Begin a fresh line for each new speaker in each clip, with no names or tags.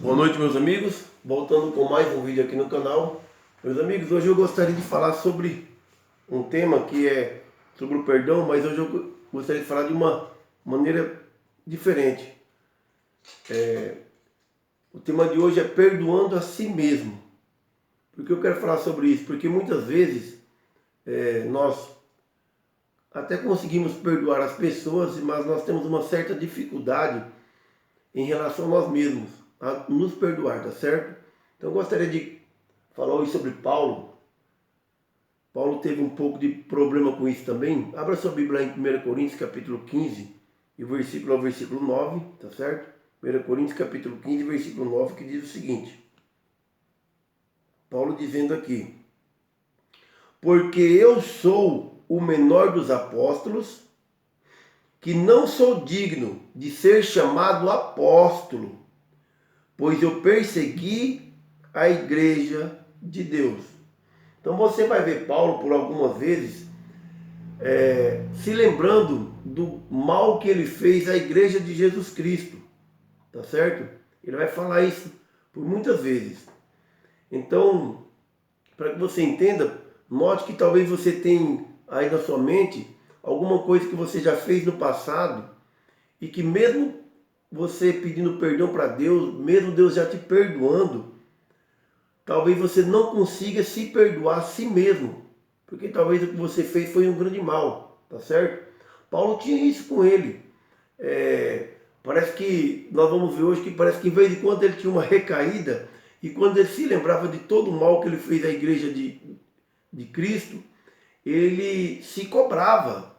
Boa noite, meus amigos. Voltando com mais um vídeo aqui no canal. Meus amigos, hoje eu gostaria de falar sobre um tema que é sobre o perdão, mas hoje eu gostaria de falar de uma maneira diferente. O tema de hoje é perdoando a si mesmo. Por que eu quero falar sobre isso? Porque muitas vezes nós até conseguimos perdoar as pessoas, mas nós temos uma certa dificuldade em relação a nós mesmos, a nos perdoar, tá certo? Então eu gostaria de falar hoje sobre Paulo. Paulo teve um pouco de problema com isso também. Abra sua Bíblia em 1 Coríntios capítulo 15, e versículo ao versículo 9, tá certo? 1 Coríntios capítulo 15, versículo 9, que diz o seguinte. Paulo dizendo aqui: porque eu sou o menor dos apóstolos, que não sou digno de ser chamado apóstolo, pois eu persegui a igreja de Deus. Então você vai ver Paulo por algumas vezes se lembrando do mal que ele fez à igreja de Jesus Cristo, tá certo? Ele vai falar isso por muitas vezes. Então, para que você entenda, note que talvez você tenha aí na sua mente alguma coisa que você já fez no passado e que mesmo você pedindo perdão para Deus, mesmo Deus já te perdoando, talvez você não consiga se perdoar a si mesmo, porque talvez o que você fez foi um grande mal, tá certo? Paulo tinha isso com ele. Parece que nós vamos ver hoje que parece que em vez de quando ele tinha uma recaída e quando ele se lembrava de todo o mal que ele fez à igreja de Cristo, ele se cobrava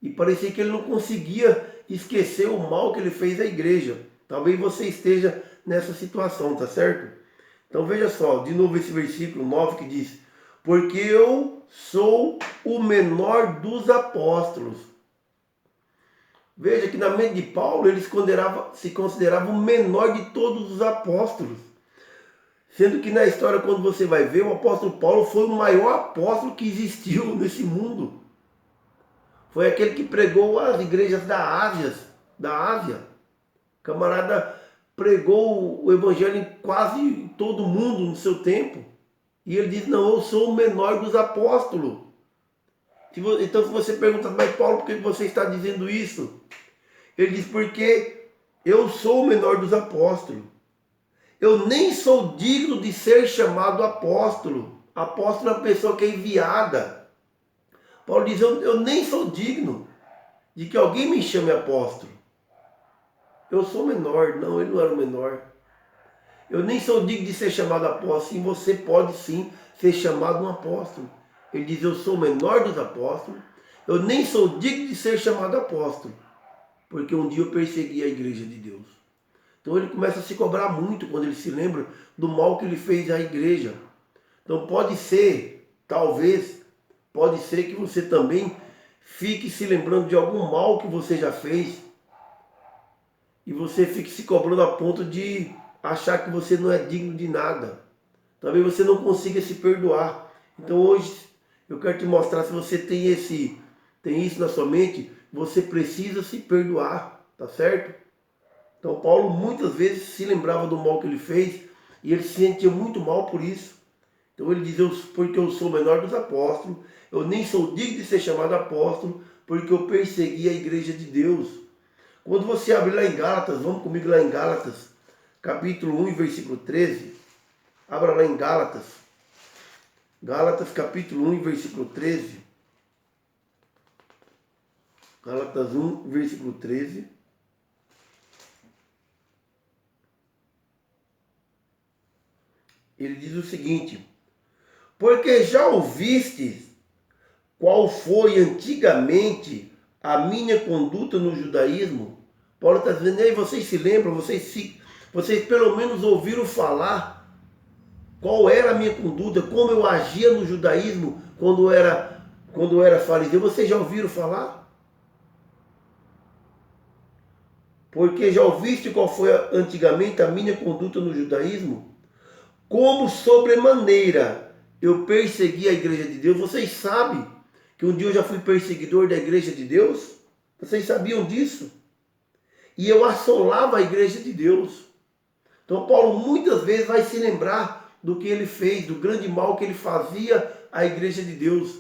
e parecia que ele não conseguia esquecer o mal que ele fez à igreja. Talvez você esteja nessa situação, tá certo? Então veja só, de novo esse versículo 9 que diz: porque eu sou o menor dos apóstolos. Veja que na mente de Paulo ele se considerava o menor de todos os apóstolos. Sendo que na história, quando você vai ver, o apóstolo Paulo foi o maior apóstolo que existiu nesse mundo. Foi aquele que pregou as igrejas da Ásia. O camarada pregou o evangelho em quase todo mundo no seu tempo. E ele diz: não, eu sou o menor dos apóstolos. Então se você pergunta: mas Paulo, por que você está dizendo isso? Ele diz: porque eu sou o menor dos apóstolos. Eu nem sou digno de ser chamado apóstolo. Apóstolo é uma pessoa que é enviada. Paulo diz: eu nem sou digno de que alguém me chame apóstolo. Eu sou menor. Não, ele não era o menor. Eu nem sou digno de ser chamado apóstolo. Sim, você pode sim ser chamado um apóstolo. Ele diz: eu sou o menor dos apóstolos. Eu nem sou digno de ser chamado apóstolo, porque um dia eu persegui a igreja de Deus. Então ele começa a se cobrar muito quando ele se lembra do mal que ele fez à igreja. Então pode ser, talvez, pode ser que você também fique se lembrando de algum mal que você já fez e você fique se cobrando a ponto de achar que você não é digno de nada. Talvez você não consiga se perdoar. Então hoje eu quero te mostrar, se você tem isso na sua mente, você precisa se perdoar, tá certo? Então Paulo muitas vezes se lembrava do mal que ele fez e ele se sentia muito mal por isso. Então ele diz: porque eu sou o menor dos apóstolos, eu nem sou digno de ser chamado apóstolo, porque eu persegui a igreja de Deus. Quando você abrir lá em Gálatas, vamos comigo lá em Gálatas, capítulo 1, versículo 13. Abra lá em Gálatas. Gálatas, capítulo 1, versículo 13. Gálatas 1, versículo 13. Ele diz o seguinte: porque já ouvistes qual foi antigamente a minha conduta no judaísmo? Paulo está dizendo: aí vocês se lembram, vocês pelo menos ouviram falar qual era a minha conduta, como eu agia no judaísmo quando eu era fariseu. Vocês já ouviram falar? Porque já ouviste qual foi antigamente a minha conduta no judaísmo? Como sobremaneira eu persegui a igreja de Deus. Vocês sabem que um dia eu já fui perseguidor da igreja de Deus? Vocês sabiam disso? E eu assolava a igreja de Deus. Então Paulo muitas vezes vai se lembrar do que ele fez, do grande mal que ele fazia à igreja de Deus.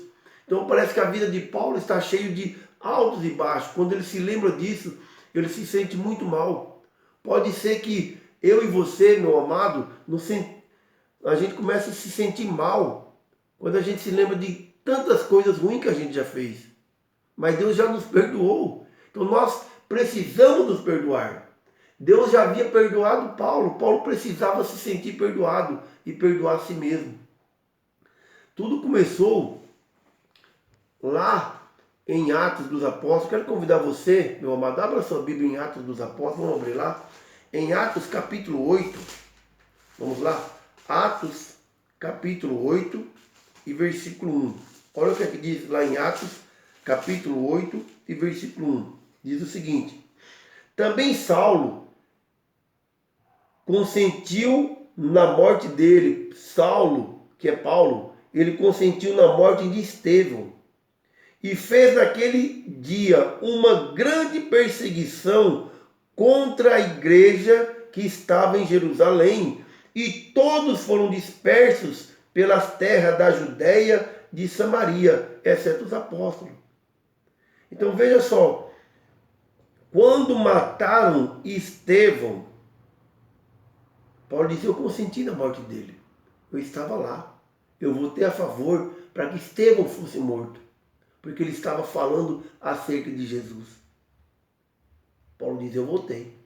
Então parece que a vida de Paulo está cheia de altos e baixos. Quando ele se lembra disso, ele se sente muito mal. Pode ser que eu e você, meu amado, a gente comece a se sentir mal quando a gente se lembra de tantas coisas ruins que a gente já fez. Mas Deus já nos perdoou. Então nós precisamos nos perdoar. Deus já havia perdoado Paulo. Paulo precisava se sentir perdoado e perdoar a si mesmo. Tudo começou lá em Atos dos Apóstolos. Quero convidar você, meu amado, abra sua Bíblia em Atos dos Apóstolos. Vamos abrir lá. Em Atos capítulo 8. Vamos lá. Atos capítulo 8 e versículo 1. Olha o que é que diz lá em Atos capítulo 8 e versículo 1. Diz o seguinte: também Saulo consentiu na morte dele. Saulo, que é Paulo, ele consentiu na morte de Estevão e fez naquele dia uma grande perseguição contra a igreja que estava em Jerusalém, e todos foram dispersos pelas terras da Judéia, de Samaria, exceto os apóstolos. Então veja só, quando mataram Estevão, Paulo disse: eu consenti na morte dele, eu estava lá, eu votei a favor para que Estevão fosse morto, porque ele estava falando acerca de Jesus. Paulo diz: eu votei.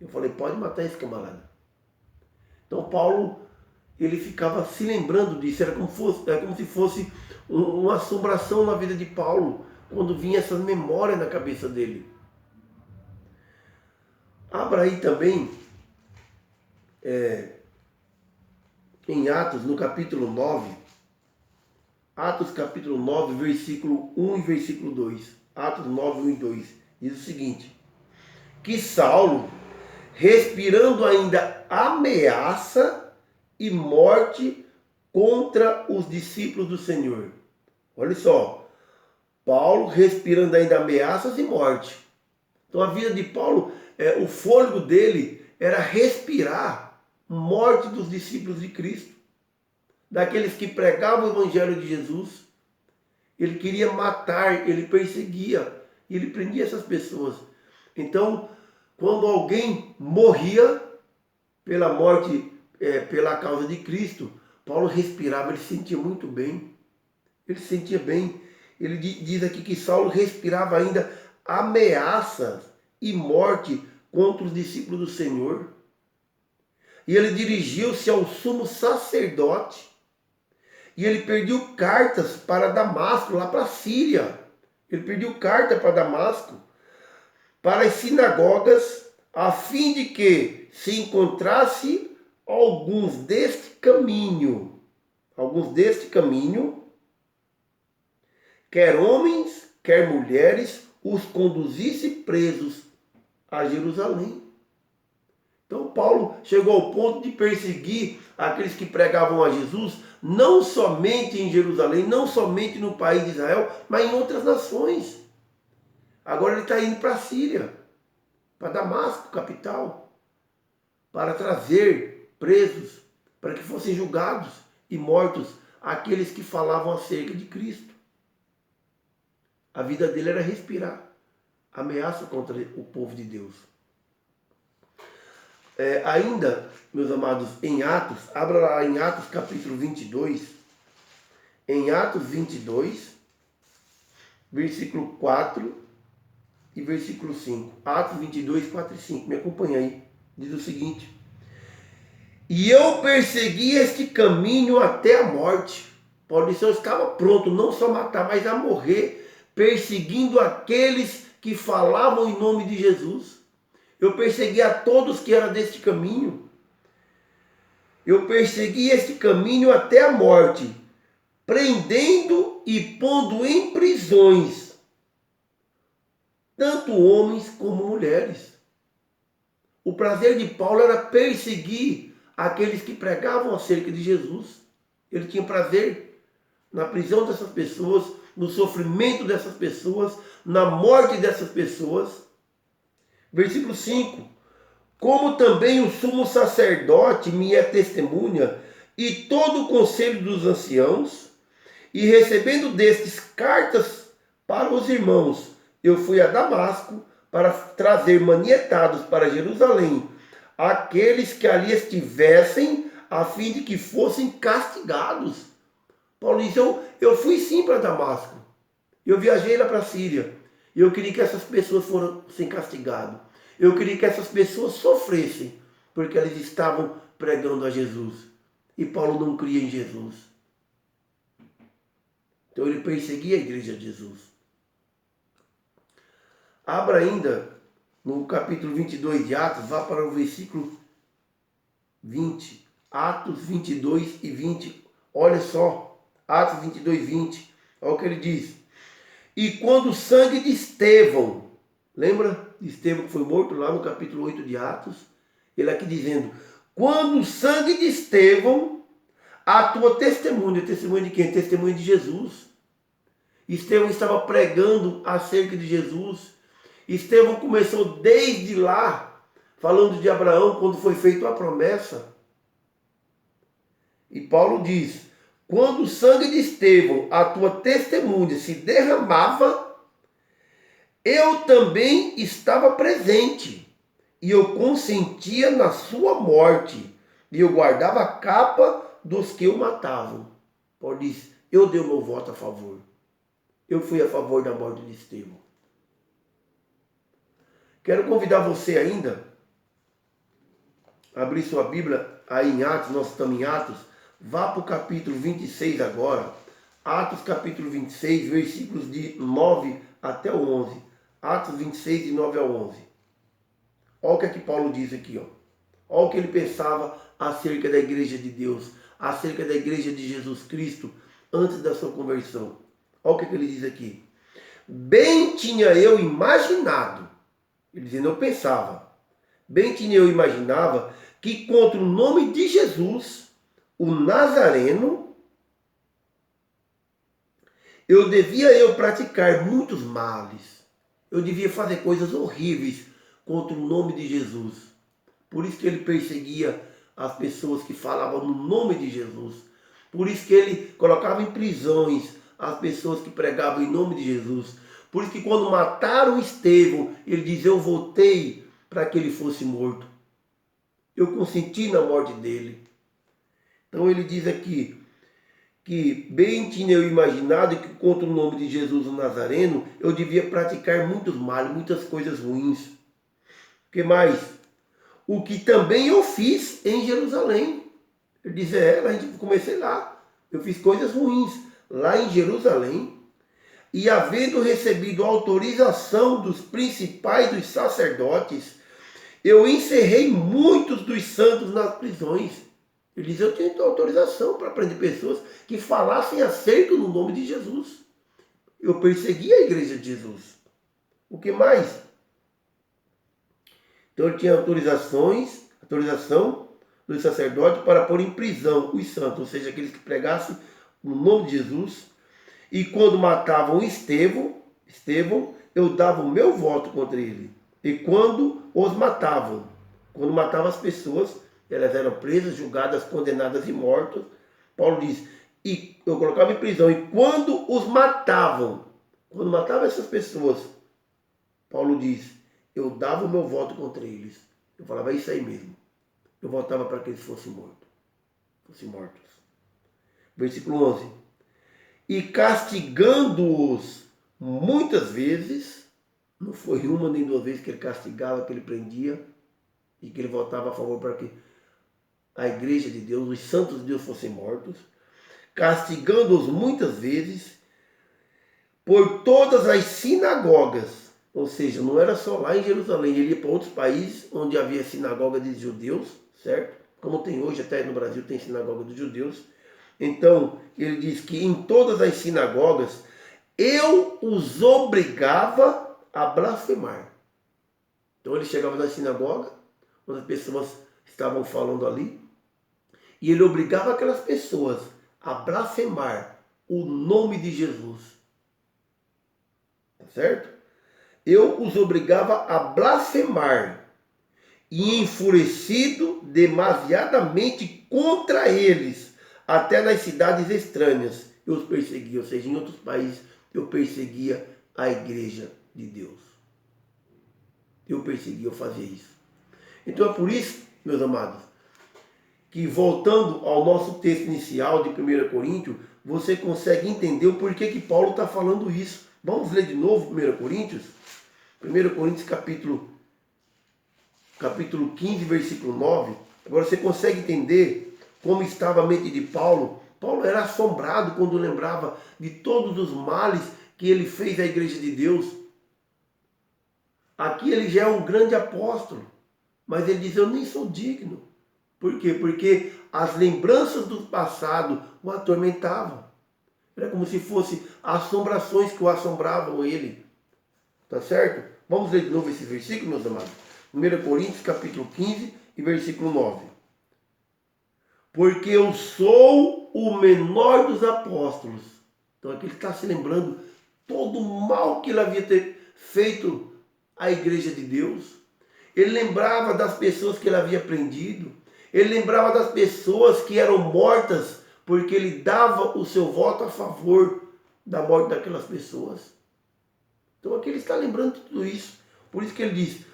Eu falei: pode matar esse camarada. Então Paulo, ele ficava se lembrando disso, era como se fosse uma assombração na vida de Paulo, quando vinha essas memórias na cabeça dele. Abra aí também, em Atos, no capítulo 9, Atos capítulo 9, versículo 1 e versículo 2. Atos 9, 1 e 2. Diz o seguinte: que Saulo, respirando ainda ameaça e morte contra os discípulos do Senhor. Olha só, Paulo respirando ainda ameaças e morte. Então a vida de Paulo, o fôlego dele era respirar morte dos discípulos de Cristo, daqueles que pregavam o evangelho de Jesus. Ele queria matar, ele perseguia, ele prendia essas pessoas. Então, quando alguém morria pela morte, pela causa de Cristo, Paulo respirava, ele se sentia muito bem. Ele se sentia bem. Ele diz aqui que Saulo respirava ainda ameaças e morte contra os discípulos do Senhor. E ele dirigiu-se ao sumo sacerdote. E ele pediu cartas para Damasco, lá para a Síria. Ele pediu carta para Damasco, para as sinagogas, a fim de que se encontrasse alguns deste caminho, quer homens, quer mulheres, os conduzisse presos a Jerusalém. Então Paulo chegou ao ponto de perseguir aqueles que pregavam a Jesus, não somente em Jerusalém, não somente no país de Israel, mas em outras nações. Agora ele está indo para a Síria, para Damasco, capital, para trazer presos, para que fossem julgados e mortos aqueles que falavam acerca de Cristo. A vida dele era respirar ameaça contra o povo de Deus. Ainda, meus amados, em Atos, abra lá em Atos capítulo 22, em Atos 22, versículo 4 e versículo 5. Atos 22, 4 e 5. Me acompanha aí. Diz o seguinte: e eu persegui este caminho até a morte. Paulo disse: eu estava pronto não só a matar, mas a morrer, perseguindo aqueles que falavam em nome de Jesus. Eu persegui a todos que eram deste caminho. Eu persegui este caminho até a morte, prendendo e pondo em prisões tanto homens como mulheres. O prazer de Paulo era perseguir aqueles que pregavam acerca de Jesus. Ele tinha prazer na prisão dessas pessoas, no sofrimento dessas pessoas, na morte dessas pessoas. Versículo 5. como também o sumo sacerdote me é testemunha, e todo o conselho dos anciãos, e recebendo destes cartas para os irmãos, eu fui a Damasco para trazer manietados para Jerusalém aqueles que ali estivessem, a fim de que fossem castigados. Paulo diz, eu fui sim para Damasco, eu viajei lá para a Síria, e eu queria que essas pessoas fossem castigadas. Eu queria que essas pessoas sofressem, porque eles estavam pregando a Jesus. E Paulo não cria em Jesus. Então ele perseguia a igreja de Jesus. Abra ainda no capítulo 22 de Atos, vá para o versículo 20. Atos 22 e 20. Olha só, Atos 22, 20. Olha o que ele diz. E quando o sangue de Estevão, lembra de Estevão que foi morto lá no capítulo 8 de Atos? Ele aqui dizendo, quando o sangue de Estevão, a tua testemunha de quem? Testemunha de Jesus. Estevão estava pregando acerca de Jesus. Estevão começou desde lá, falando de Abraão, quando foi feita a promessa. E Paulo diz, quando o sangue de Estevão, a tua testemunha, se derramava, eu também estava presente, e eu consentia na sua morte, e eu guardava a capa dos que o matavam. Paulo diz, eu dei o meu voto a favor. Eu fui a favor da morte de Estevão. Quero convidar você ainda a abrir sua Bíblia aí em Atos, nós estamos em Atos. Vá para o capítulo 26 agora. Atos capítulo 26, versículos de 9 até o 11. Atos 26, de 9 ao 11. Olha o que é que Paulo diz aqui. Olha o que ele pensava acerca da igreja de Deus, acerca da igreja de Jesus Cristo, antes da sua conversão. Olha o que ele diz aqui. Bem tinha eu imaginado, ele dizendo, eu pensava, bem tinha eu imaginava que contra o nome de Jesus, o Nazareno, eu praticar muitos males. Eu devia fazer coisas horríveis contra o nome de Jesus. Por isso que ele perseguia as pessoas que falavam no nome de Jesus. Por isso que ele colocava em prisões as pessoas que pregavam em nome de Jesus. Por isso que quando mataram Estevão, ele diz, eu votei para que ele fosse morto. Eu consenti na morte dele. Então ele diz aqui, que bem tinha eu imaginado que contra o nome de Jesus o Nazareno, eu devia praticar muitos males, muitas coisas ruins. O que mais? O que também eu fiz em Jerusalém. Ele diz, a gente comecei lá. Eu fiz coisas ruins lá em Jerusalém. E havendo recebido autorização dos principais dos sacerdotes, eu encerrei muitos dos santos nas prisões. Ele diz, eu tinha autorização para prender pessoas que falassem acerca do nome de Jesus. Eu persegui a igreja de Jesus. O que mais? Então ele tinha autorização dos sacerdotes para pôr em prisão os santos, ou seja, aqueles que pregassem no nome de Jesus. E quando matavam Estevão, eu dava o meu voto contra ele. E quando os matavam, quando matavam as pessoas, elas eram presas, julgadas, condenadas e mortas. Paulo diz, e eu colocava em prisão. E quando os matavam, quando matavam essas pessoas, Paulo diz, eu dava o meu voto contra eles. Eu falava, é isso aí mesmo. Eu votava para que eles fossem mortos. Versículo 11. E castigando-os muitas vezes, não foi uma nem duas vezes que ele castigava, que ele prendia, e que ele votava a favor para que a igreja de Deus, os santos de Deus fossem mortos, castigando-os muitas vezes por todas as sinagogas. Ou seja, não era só lá em Jerusalém, ele ia para outros países onde havia sinagoga de judeus, certo? Como tem hoje, até no Brasil tem sinagoga dos judeus. Então, ele diz que em todas as sinagogas, eu os obrigava a blasfemar. Então ele chegava na sinagoga, onde as pessoas estavam falando ali, e ele obrigava aquelas pessoas a blasfemar o nome de Jesus. Tá certo? Eu os obrigava a blasfemar. e enfurecido demasiadamente contra eles, até nas cidades estranhas, eu os perseguia, ou seja, em outros países, eu perseguia a igreja de Deus. Eu perseguia, eu fazia isso. Então é por isso, meus amados, que voltando ao nosso texto inicial de 1 Coríntios, você consegue entender o porquê que Paulo está falando isso. Vamos ler de novo 1 Coríntios? 1 Coríntios capítulo 15, versículo 9. Agora você consegue entender como estava a mente de Paulo. Paulo era assombrado quando lembrava de todos os males que ele fez à igreja de Deus. Aqui ele já é um grande apóstolo, mas ele diz, eu nem sou digno. Por quê? Porque as lembranças do passado o atormentavam. Era como se fossem assombrações que o assombravam ele. Tá certo? Vamos ler de novo esse versículo, meus amados. 1 Coríntios, capítulo 15 e versículo 9. Porque eu sou o menor dos apóstolos. Então aqui ele está se lembrando todo o mal que ele havia feito à igreja de Deus. Ele lembrava das pessoas que ele havia prendido. Ele lembrava das pessoas que eram mortas porque ele dava o seu voto a favor da morte daquelas pessoas. Então aqui ele está lembrando de tudo isso. Por isso que ele diz,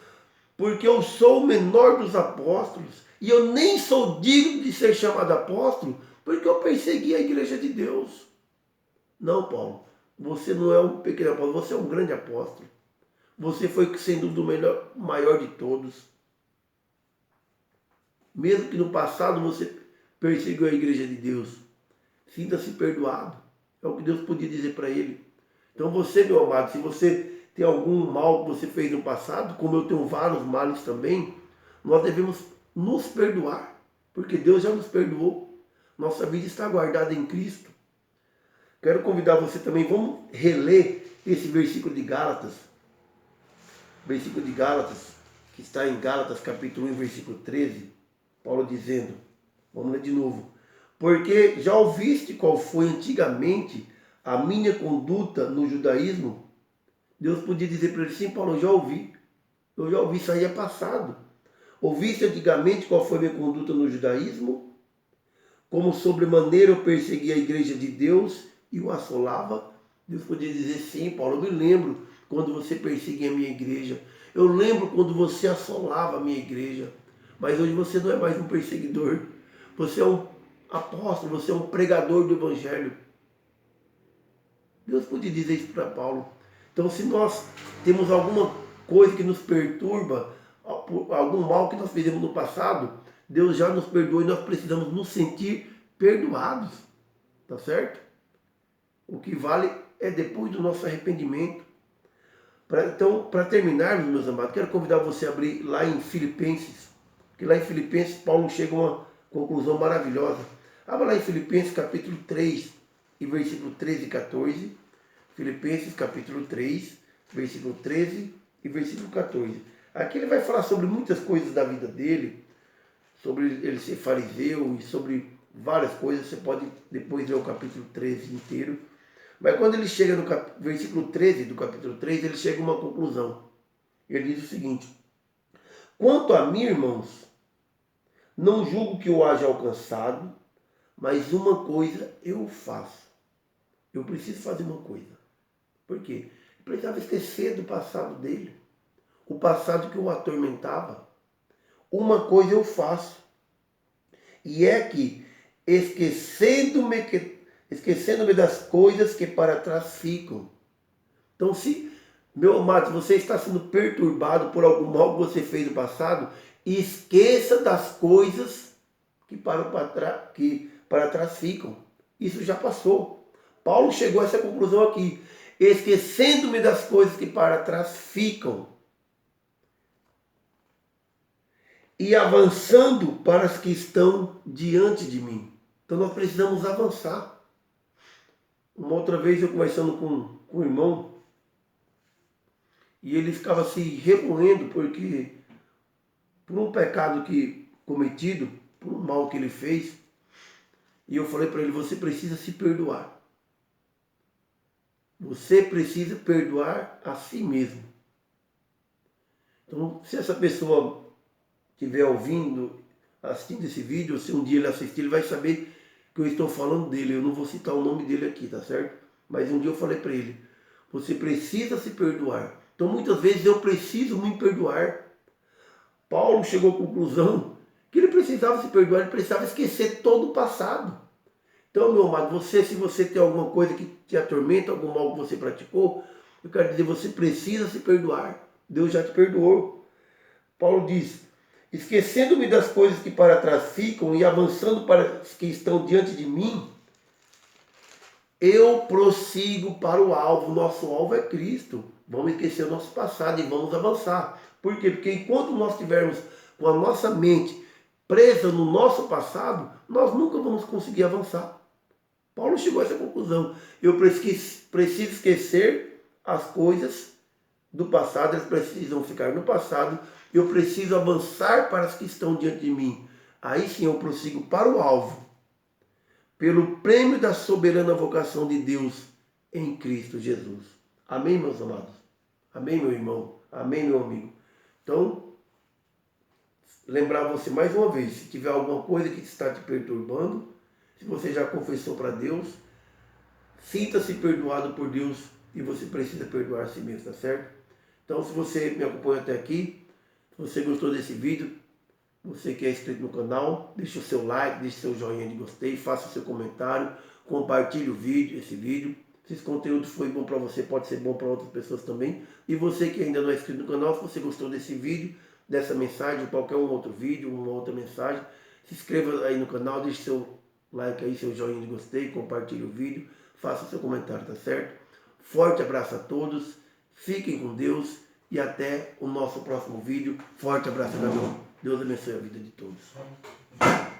porque eu sou o menor dos apóstolos e eu nem sou digno de ser chamado apóstolo porque eu persegui a igreja de Deus. Não, Paulo, você não é um pequeno apóstolo, você é um grande apóstolo. Você foi, sem dúvida, o maior de todos. Mesmo que no passado você perseguiu a igreja de Deus, sinta-se perdoado. É o que Deus podia dizer para ele. Então você, meu amado, se você tem algum mal que você fez no passado, como eu tenho vários males também, nós devemos nos perdoar, porque Deus já nos perdoou. Nossa vida está guardada em Cristo. Quero convidar você também, vamos reler esse versículo de Gálatas. Versículo de Gálatas, que está em Gálatas capítulo 1, versículo 13. Paulo dizendo, vamos ler de novo. Porque já ouviste qual foi antigamente a minha conduta no judaísmo? Deus podia dizer para ele, sim, Paulo, eu já ouvi, isso aí é passado. Ouviste antigamente qual foi a minha conduta no judaísmo? Como sobremaneira eu persegui a igreja de Deus e o assolava? Deus podia dizer, sim, Paulo, eu me lembro quando você perseguia a minha igreja. Eu lembro quando você assolava a minha igreja. Mas hoje você não é mais um perseguidor. Você é um apóstolo, você é um pregador do evangelho. Deus podia dizer isso para Paulo. Então, se nós temos alguma coisa que nos perturba, algum mal que nós fizemos no passado, Deus já nos perdoou e nós precisamos nos sentir perdoados. Tá certo? O que vale é depois do nosso arrependimento. Então, para terminarmos, meus amados, quero convidar você a abrir lá em Filipenses. Porque lá em Filipenses, Paulo chega a uma conclusão maravilhosa. Abra lá em Filipenses capítulo 3 e versículo 13 e 14. Filipenses capítulo 3, versículo 13 e versículo 14. Aqui ele vai falar sobre muitas coisas da vida dele, sobre ele ser fariseu e sobre várias coisas. Você pode depois ler o capítulo 13 inteiro. Mas quando ele chega no versículo 13 do capítulo 3, ele chega a uma conclusão. Ele diz o seguinte: quanto a mim, irmãos, não julgo que eu haja alcançado, mas uma coisa eu faço. Eu preciso fazer uma coisa. Por quê? Ele precisava esquecer do passado dele. O passado que o atormentava. Uma coisa eu faço. E é que, esquecendo-me das coisas que para trás ficam. Então, se, meu amado, você está sendo perturbado por algum mal que você fez no passado, esqueça das coisas que para trás ficam. Isso já passou. Paulo chegou a essa conclusão aqui. Esquecendo-me das coisas que para trás ficam e avançando para as que estão diante de mim. Então nós precisamos avançar. Uma outra vez eu conversando com um irmão, e ele ficava se remoendo porque por um pecado que cometido, por um mal que ele fez, e eu falei para ele, você precisa se perdoar. Você precisa perdoar a si mesmo. Então, se essa pessoa estiver ouvindo, assistindo esse vídeo, ou se um dia ele assistir, ele vai saber que eu estou falando dele. Eu não vou citar o nome dele aqui, tá certo? Mas um dia eu falei para ele, você precisa se perdoar. Então muitas vezes eu preciso me perdoar. Paulo chegou à conclusão que ele precisava se perdoar, ele precisava esquecer todo o passado. Então, meu amado, se você tem alguma coisa que te atormenta, algum mal que você praticou, eu quero dizer, você precisa se perdoar. Deus já te perdoou. Paulo diz, esquecendo-me das coisas que para trás ficam e avançando para as que estão diante de mim, eu prossigo para o alvo. Nosso alvo é Cristo. Vamos esquecer o nosso passado e vamos avançar. Por quê? Porque enquanto nós estivermos com a nossa mente presa no nosso passado, nós nunca vamos conseguir avançar. Paulo chegou a essa conclusão. Eu preciso esquecer as coisas do passado, elas precisam ficar no passado. Eu preciso avançar para as que estão diante de mim. Aí sim eu prossigo para o alvo, pelo prêmio da soberana vocação de Deus em Cristo Jesus. Amém, meus amados? Amém, meu irmão? Amém, meu amigo? Então, lembrar você mais uma vez, se tiver alguma coisa que está te perturbando, se você já confessou para Deus, sinta-se perdoado por Deus e você precisa perdoar a si mesmo, tá certo? Então, se você me acompanha até aqui, se você gostou desse vídeo, você que é inscrito no canal, deixe o seu like, deixe o seu joinha de gostei, faça o seu comentário, compartilhe o vídeo, esse vídeo. Se esse conteúdo foi bom para você, pode ser bom para outras pessoas também. E você que ainda não é inscrito no canal, se você gostou desse vídeo, dessa mensagem, qualquer um outro vídeo, uma outra mensagem, se inscreva aí no canal, deixe seu like aí, seu joinha de gostei, compartilhe o vídeo, faça o seu comentário, tá certo? Forte abraço a todos, fiquem com Deus e até o nosso próximo vídeo. Forte abraço, Gabriel. Deus abençoe a vida de todos.